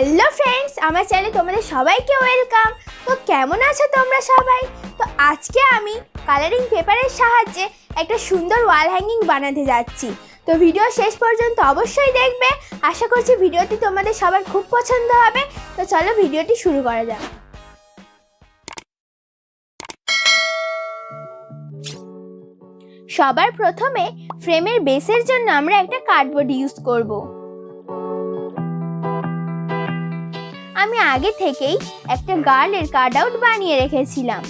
Hello friends, আমার চ্যানেলে তোমাদের সবাইকে ওয়েলকাম। তো কেমন আছো তোমরা সবাই? তো আজকে আমি কালারিং পেপারের সাহায্যে একটা সুন্দর ওয়াল হ্যাঙ্গিং বানাতে যাচ্ছি। তো ভিডিও শেষ পর্যন্ত অবশ্যই দেখবে। আশা করছি ভিডিওটি তোমাদের সবার খুব পছন্দ হবে। তো চলো ভিডিওটি শুরু করা যাক। সবার প্রথমে ফ্রেমের বেসের জন্য আমরা একটা কার্ডবোর্ড ইউজ করব। আমি আগে থেকেই একটা গার্লের কাট আউট বানিয়ে রেখেছিলাম।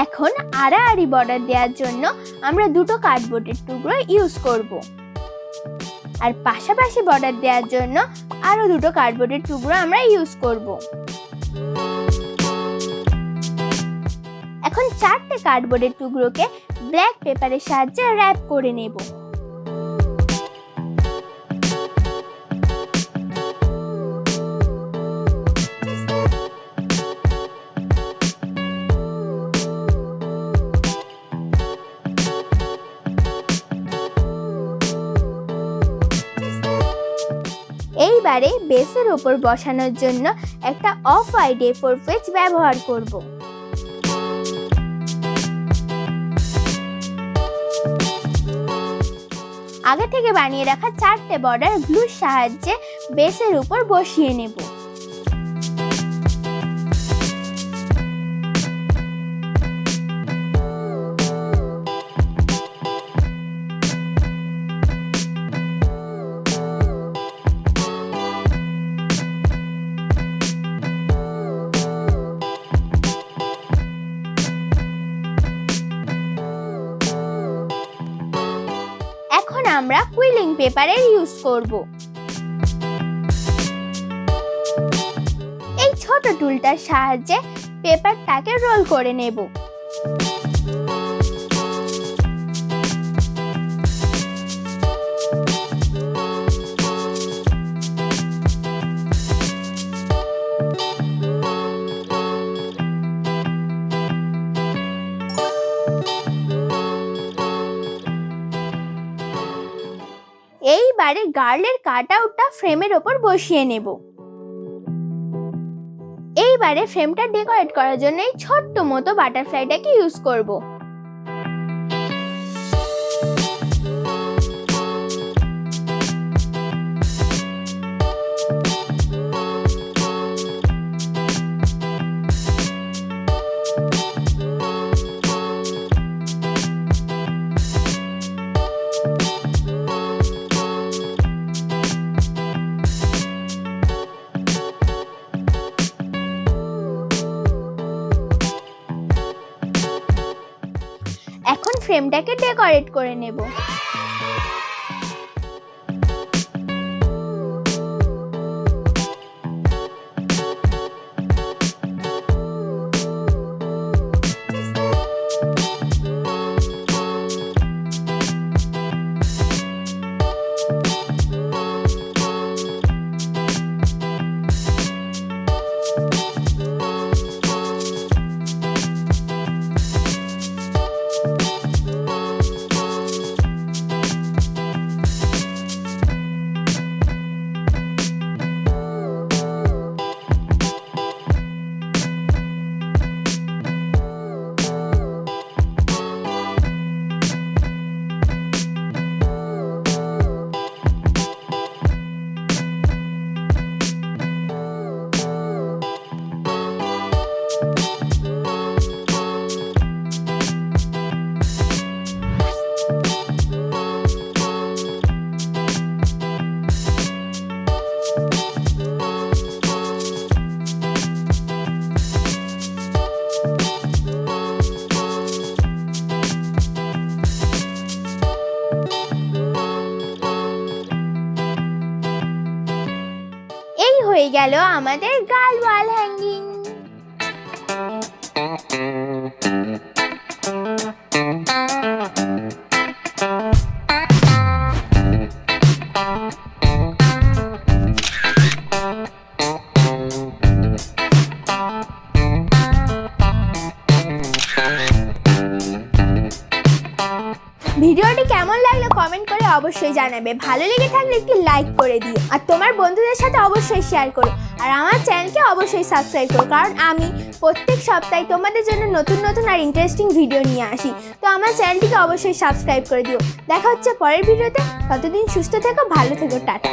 এখন আড়াআড়ি বর্ডার দেওয়ার জন্য আমরা দুটো কার্ডবোর্ডের টুকরো ইউজ করব, আর পাশাপাশি বর্ডার দেওয়ার জন্য আরো দুটো কার্ডবোর্ডের টুকরো আমরা ইউজ করব। এখন চারটে কার্ডবোর্ডের টুকরোকে ব্ল্যাক পেপারের সাহায্যে র‍্যাপ করে নেব। এইবারে বেসের উপর বসানোর জন্য একটা অফ হোয়াইট A4 পেজ ব্যবহার করব। আগে থেকে বানিয়ে রাখা চারটে বর্ডার গ্লুর সাহায্যে বেসের উপর বসিয়ে নেব। এখন আমরা কুইলিং পেপারের ইউজ করব। এই ছোট টুলটার সাহায্যে পেপারটাকে রোল করে নেব। এইবারে গার্লের কাট আউটটা ফ্রেমের ওপর বসিয়ে নেব। এইবারে ফ্রেমটা ডেকোরেট করার জন্য এই ছোট্ট মতো বাটারফ্লাইটাকে ইউজ করব। এখন ফ্রেমটাকে ডেকোরেট করে নেব। এই হয়ে গেল আমাদের গার্ল ওয়াল হ্যাঙ্গিং। ভিডিওটি কেমন লাগলো কমেন্ট করে অবশ্যই জানাবে, ভালো লেগে থাকলে একটি লাইক করে দিও, আর তোমার বন্ধুদের সাথে অবশ্যই শেয়ার করো, আর আমার চ্যানেলকে অবশ্যই সাবস্ক্রাইব করো, কারণ আমি প্রত্যেক সপ্তাহে তোমাদের জন্য নতুন নতুন আর ইন্টারেস্টিং ভিডিও নিয়ে আসি। তো আমার চ্যানেলটিকে অবশ্যই সাবস্ক্রাইব করে দিও। দেখা হচ্ছে পরের ভিডিওতে, ততদিন সুস্থ থেকো, ভালো থেকো, টাটা।